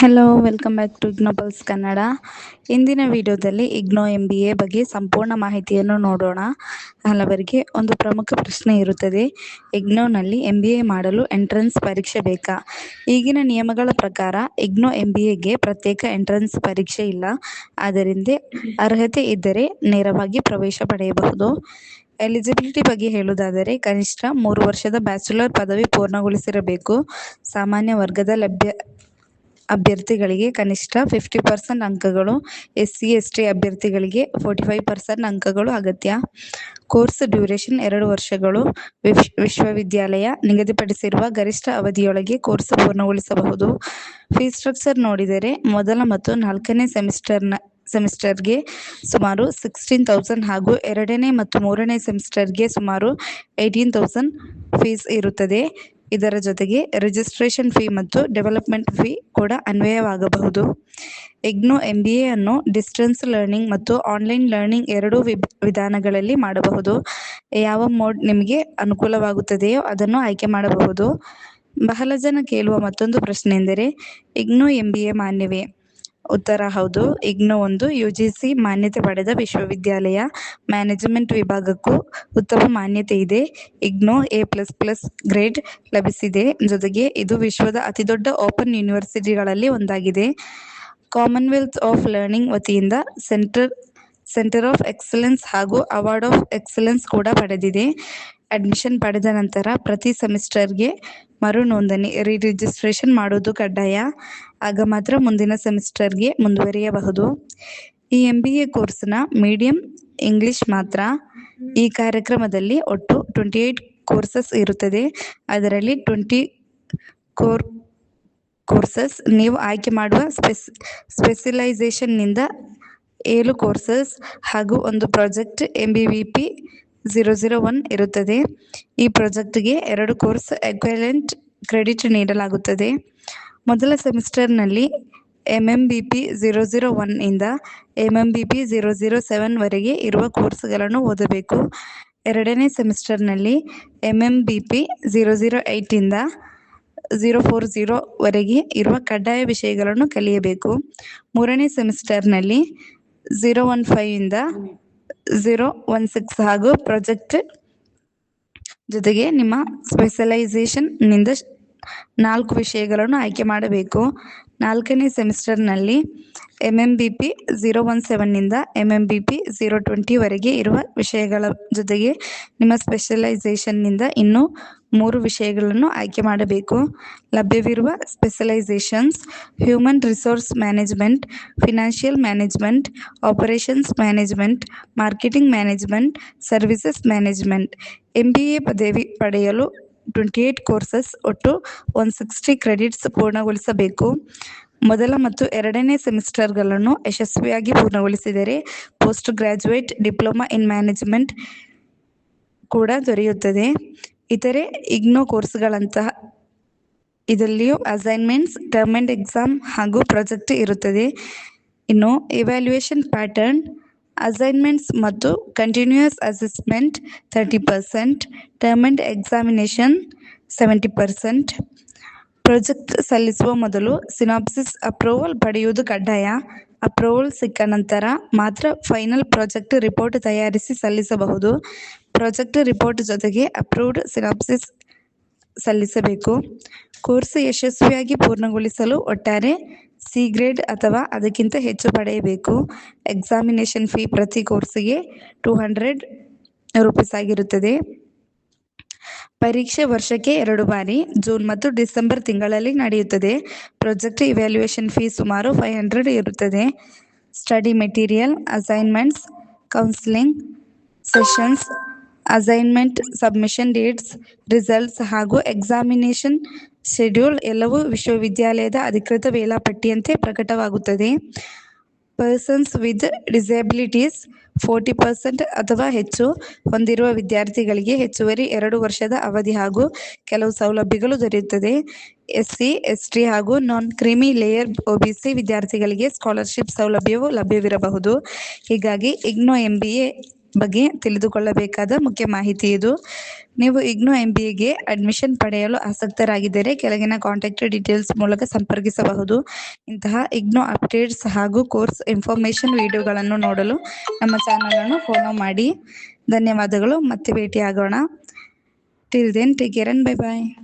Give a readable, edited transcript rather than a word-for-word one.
Hello, welcome back to IGNOU pulse Kannada. ಇಂದಿನ ವಿಡಿಯೋದಲ್ಲಿ IGNOU MBA ಬಗ್ಗೆ ಸಂಪೂರ್ಣ ಮಾಹಿತಿಯನ್ನು ನೋಡೋಣ. ಹಲವರಿಗೆ ಒಂದು ಪ್ರಮುಖ ಪ್ರಶ್ನೆ ಇರುತ್ತದೆ, ಇಗ್ನೋನಲ್ಲಿ MBA ಮಾಡಲು ಎಂಟ್ರೆನ್ಸ್ ಪರೀಕ್ಷೆ ಬೇಕಾ? ಈಗಿನ ನಿಯಮಗಳ ಪ್ರಕಾರ ಇಗ್ನೋ MBAಗೆ ಪ್ರತ್ಯೇಕ ಎಂಟ್ರೆನ್ಸ್ ಪರೀಕ್ಷೆ ಇಲ್ಲ. ಆದ್ದರಿಂದ ಅರ್ಹತೆ ಇದ್ದರೆ ನೇರವಾಗಿ ಪ್ರವೇಶ ಪಡೆಯಬಹುದು. ಎಲಿಜಿಬಿಲಿಟಿ ಬಗ್ಗೆ ಹೇಳುವುದಾದರೆ, ಕನಿಷ್ಠ 3 ವರ್ಷದ ಬ್ಯಾಚುಲರ್ ಪದವಿ ಪೂರ್ಣಗೊಳಿಸಿರಬೇಕು. ಸಾಮಾನ್ಯ ವರ್ಗದ ಅಭ್ಯರ್ಥಿಗಳಿಗೆ ಕನಿಷ್ಠ 50% ಅಂಕಗಳು, SC/ST ಅಭ್ಯರ್ಥಿಗಳಿಗೆ 45% ಅಂಕಗಳು ಅಗತ್ಯ. ಕೋರ್ಸ್ ಡ್ಯೂರೇಷನ್ 2 ವರ್ಷಗಳು. ವಿಶ್ವವಿದ್ಯಾಲಯ ನಿಗದಿಪಡಿಸಿರುವ ಗರಿಷ್ಠ ಅವಧಿಯೊಳಗೆ ಕೋರ್ಸ್ ಪೂರ್ಣಗೊಳಿಸಬಹುದು. ಫೀಸ್ ಸ್ಟ್ರಕ್ಚರ್ ನೋಡಿದರೆ, ಮೊದಲ ಮತ್ತು 4ನೇ ಸೆಮಿಸ್ಟರ್ಗೆ ಸುಮಾರು 16,000 ಹಾಗೂ 2ನೇ ಮತ್ತು 3ನೇ ಸೆಮಿಸ್ಟರ್ಗೆ ಸುಮಾರು 18,000 ಫೀಸ್ ಇರುತ್ತದೆ. ಇದರ ಜೊತೆಗೆ ರಿಜಿಸ್ಟ್ರೇಷನ್ ಫೀ ಮತ್ತು ಡೆವಲಪ್ಮೆಂಟ್ ಫೀ ಕೂಡ ಅನ್ವಯವಾಗಬಹುದು. ಇಗ್ನೋ MBA ಅನ್ನು ಡಿಸ್ಟೆನ್ಸ್ ಲರ್ನಿಂಗ್ ಮತ್ತು ಆನ್ಲೈನ್ ಲರ್ನಿಂಗ್ ಎರಡೂ ವಿಧಾನಗಳಲ್ಲಿ ಮಾಡಬಹುದು. ಯಾವ ಮೋಡ್ ನಿಮಗೆ ಅನುಕೂಲವಾಗುತ್ತದೆಯೋ ಅದನ್ನು ಆಯ್ಕೆ ಮಾಡಬಹುದು. ಬಹಳ ಜನ ಕೇಳುವ ಮತ್ತೊಂದು ಪ್ರಶ್ನೆ ಎಂದರೆ, ಇಗ್ನೋ MBA ಮಾನ್ಯವೇ? ಉತ್ತರ ಹೌದು. ಇಗ್ನೋ ಒಂದು UGC ಮಾನ್ಯತೆ ಪಡೆದ ವಿಶ್ವವಿದ್ಯಾಲಯ. ಮ್ಯಾನೇಜ್ಮೆಂಟ್ ವಿಭಾಗಕ್ಕೂ ಉತ್ತಮ ಮಾನ್ಯತೆ ಇದೆ. ಇಗ್ನೋ A++ ಗ್ರೇಡ್ ಲಭಿಸಿದೆ. ಜೊತೆಗೆ ಇದು ವಿಶ್ವದ ಅತಿದೊಡ್ಡ ಓಪನ್ ಯೂನಿವರ್ಸಿಟಿಗಳಲ್ಲಿ ಒಂದಾಗಿದೆ. ಕಾಮನ್ವೆಲ್ತ್ ಆಫ್ ಲರ್ನಿಂಗ್ ವತಿಯಿಂದ ಸೆಂಟರ್ ಆಫ್ ಎಕ್ಸಲೆನ್ಸ್ ಹಾಗೂ ಅವಾರ್ಡ್ ಆಫ್ ಎಕ್ಸಲೆನ್ಸ್ ಕೂಡ ಪಡೆದಿದೆ. ಅಡ್ಮಿಷನ್ ಪಡೆದ ನಂತರ ಪ್ರತಿ ಸೆಮಿಸ್ಟರ್ಗೆ ಮರು ನೋಂದಣಿ ರಿಜಿಸ್ಟ್ರೇಷನ್ ಮಾಡುವುದು ಕಡ್ಡಾಯ. ಆಗ ಮಾತ್ರ ಮುಂದಿನ ಸೆಮಿಸ್ಟರ್ಗೆ ಮುಂದುವರಿಯಬಹುದು. ಈ MBA ಕೋರ್ಸ್ನ ಮೀಡಿಯಂ ಇಂಗ್ಲಿಷ್ ಮಾತ್ರ. ಈ ಕಾರ್ಯಕ್ರಮದಲ್ಲಿ ಒಟ್ಟು 28 ಕೋರ್ಸಸ್ ಇರುತ್ತದೆ. ಅದರಲ್ಲಿ 20 ಕೋರ್ಸಸ್ ನೀವು ಆಯ್ಕೆ ಮಾಡುವ ಸ್ಪೆಷಲೈಸೇಷನ್ನಿಂದ 7 ಕೋರ್ಸಸ್ ಹಾಗೂ ಒಂದು ಪ್ರಾಜೆಕ್ಟ್ MBVP 001 ಇರುತ್ತದೆ. ಈ ಪ್ರಾಜೆಕ್ಟ್ಗೆ 2 ಕೋರ್ಸ್ ಎಕ್ವಿವೆಲೆಂಟ್ ಕ್ರೆಡಿಟ್ ನೀಡಲಾಗುತ್ತದೆ. ಮೊದಲ ಸೆಮಿಸ್ಟರ್ನಲ್ಲಿ MMBP 001 ಇಂದ MMBP 007 ವರೆಗೆ ಇರುವ ಕೋರ್ಸ್ಗಳನ್ನು ಓದಬೇಕು. 2ನೇ ಸೆಮಿಸ್ಟರ್ನಲ್ಲಿ MMBP 008 ಇಂದ 040 ವರೆಗೆ ಇರುವ ಕಡ್ಡಾಯ ವಿಷಯಗಳನ್ನು ಕಲಿಯಬೇಕು. 3ನೇ ಸೆಮಿಸ್ಟರ್ನಲ್ಲಿ 015 ಇಂದ 016 ಹಾಗೂ ಪ್ರಾಜೆಕ್ಟ್ ಜೊತೆಗೆ ನಿಮ್ಮ ಸ್ಪೆಷಲೈಸೇಷನ್ನಿಂದ 4 ವಿಷಯಗಳನ್ನು ಆಯ್ಕೆ ಮಾಡಬೇಕು. 4ನೇ ಸೆಮಿಸ್ಟರ್ನಲ್ಲಿ MMBP 017 ಇಂದ MMBP 020 ವರೆಗೆ ಇರುವ ವಿಷಯಗಳ ಜೊತೆಗೆ ನಿಮ್ಮ ಸ್ಪೆಷಲೈಸೇಷನ್ನಿಂದ ಇನ್ನೂ 3 ವಿಷಯಗಳನ್ನು ಆಯ್ಕೆ ಮಾಡಬೇಕು. ಲಭ್ಯವಿರುವ specialisations: human resource management, financial management, operations management, marketing management, services management. MBA ಪದವಿ ಪಡೆಯಲು 28 ಕೋರ್ಸಸ್, ಒಟ್ಟು 160 ಕ್ರೆಡಿಟ್ಸ್ ಪೂರ್ಣಗೊಳಿಸಬೇಕು. ಮೊದಲ ಮತ್ತು 2ನೇ ಸೆಮಿಸ್ಟರ್ಗಳನ್ನು ಯಶಸ್ವಿಯಾಗಿ ಪೂರ್ಣಗೊಳಿಸಿದರೆ post graduate diploma in management ಕೂಡ ದೊರೆಯುತ್ತದೆ. ಇತರೆ ಇಗ್ನೋ ಕೋರ್ಸ್ಗಳಂತಹ ಇದರಲ್ಲಿಯೂ ಅಸೈನ್ಮೆಂಟ್ಸ್, ಟರ್ಮ್ ಅಂಡ್ ಎಕ್ಸಾಮ್ ಹಾಗೂ ಪ್ರಾಜೆಕ್ಟ್ ಇರುತ್ತದೆ. ಇನ್ನು ಇವ್ಯಾಲ್ಯೂಯೇಷನ್ ಪ್ಯಾಟರ್ನ್: ಅಸೈನ್ಮೆಂಟ್ಸ್ ಮತ್ತು continuous assessment 30%, term and examination 70%. Project ಸಲ್ಲಿಸುವ ಮೊದಲು ಸಿನಾಪ್ಸಿಸ್ ಅಪ್ರೂವಲ್ ಪಡೆಯುವುದು ಕಡ್ಡಾಯ. ಅಪ್ರೂವಲ್ ಸಿಕ್ಕ ನಂತರ ಮಾತ್ರ ಫೈನಲ್ ಪ್ರಾಜೆಕ್ಟ್ ರಿಪೋರ್ಟ್ ತಯಾರಿಸಿ ಸಲ್ಲಿಸಬಹುದು. ಪ್ರಾಜೆಕ್ಟ್ ರಿಪೋರ್ಟ್ ಜೊತೆಗೆ ಅಪ್ರೂವ್ಡ್ ಸಿನಾಪ್ಸಿಸ್ ಸಲ್ಲಿಸಬೇಕು. ಕೋರ್ಸ್ ಯಶಸ್ವಿಯಾಗಿ ಪೂರ್ಣಗೊಳಿಸಲು ಒಟ್ಟಾರೆ C ಗ್ರೇಡ್ ಅಥವಾ ಅದಕ್ಕಿಂತ ಹೆಚ್ಚು ಪಡೆಯಬೇಕು. ಎಕ್ಸಾಮಿನೇಷನ್ ಫೀ ಪ್ರತಿ ಕೋರ್ಸಿಗೆ 200 ರೂಪೀಸ್ ಆಗಿರುತ್ತದೆ. ಪರೀಕ್ಷೆ ವರ್ಷಕ್ಕೆ 2 ಬಾರಿ ಜೂನ್ ಮತ್ತು ಡಿಸೆಂಬರ್ ತಿಂಗಳಲ್ಲಿ ನಡೆಯುತ್ತದೆ. ಪ್ರಾಜೆಕ್ಟ್ ಇವ್ಯಾಲ್ಯೂಯೇಷನ್ ಫೀ ಸುಮಾರು 500 ಇರುತ್ತದೆ. Study material, assignments, counselling sessions, assignment submission dates, results ಹಾಗೂ ಎಕ್ಸಾಮಿನೇಷನ್ ಶೆಡ್ಯೂಲ್ ಎಲ್ಲವೂ ವಿಶ್ವವಿದ್ಯಾಲಯದ ಅಧಿಕೃತ ವೇಳಾಪಟ್ಟಿಯಂತೆ ಪ್ರಕಟವಾಗುತ್ತದೆ. ಪರ್ಸನ್ಸ್ ವಿತ್ ಡಿಸೇಬಿಲಿಟೀಸ್: 40% ಅಥವಾ ಹೆಚ್ಚು ಹೊಂದಿರುವ ವಿದ್ಯಾರ್ಥಿಗಳಿಗೆ ಹೆಚ್ಚುವರಿ 2 ವರ್ಷದ ಅವಧಿ ಹಾಗೂ ಕೆಲವು ಸೌಲಭ್ಯಗಳು ದೊರೆಯುತ್ತದೆ. SC, ST ಹಾಗೂ ನಾನ್ ಕ್ರೀಮಿ ಲೇಯರ್ OBC ವಿದ್ಯಾರ್ಥಿಗಳಿಗೆ ಸ್ಕಾಲರ್ಶಿಪ್ ಸೌಲಭ್ಯವು ಲಭ್ಯವಿರಬಹುದು. ಹೀಗಾಗಿ ಇಗ್ನೋ MBA ಬಗ್ಗೆ ತಿಳಿದುಕೊಳ್ಳಬೇಕಾದ ಮುಖ್ಯ ಮಾಹಿತಿ ಇದು. ನೀವು ಇಗ್ನೋ MBAಗೆ ಅಡ್ಮಿಷನ್ ಪಡೆಯಲು ಆಸಕ್ತರಾಗಿದ್ದರೆ ಕೆಳಗಿನ ಕಾಂಟ್ಯಾಕ್ಟ್ ಡೀಟೇಲ್ಸ್ ಮೂಲಕ ಸಂಪರ್ಕಿಸಬಹುದು. ಇಂತಹ ಇಗ್ನೋ ಅಪ್ಡೇಟ್ಸ್ ಹಾಗೂ ಕೋರ್ಸ್ ಇನ್ಫಾರ್ಮೇಷನ್ ವಿಡಿಯೋಗಳನ್ನು ನೋಡಲು ನಮ್ಮ ಚಾನಲನ್ನು ಫಾಲೋ ಮಾಡಿ. ಧನ್ಯವಾದಗಳು. ಮತ್ತೆ ಭೇಟಿಯಾಗೋಣ. Till then take care and bye bye.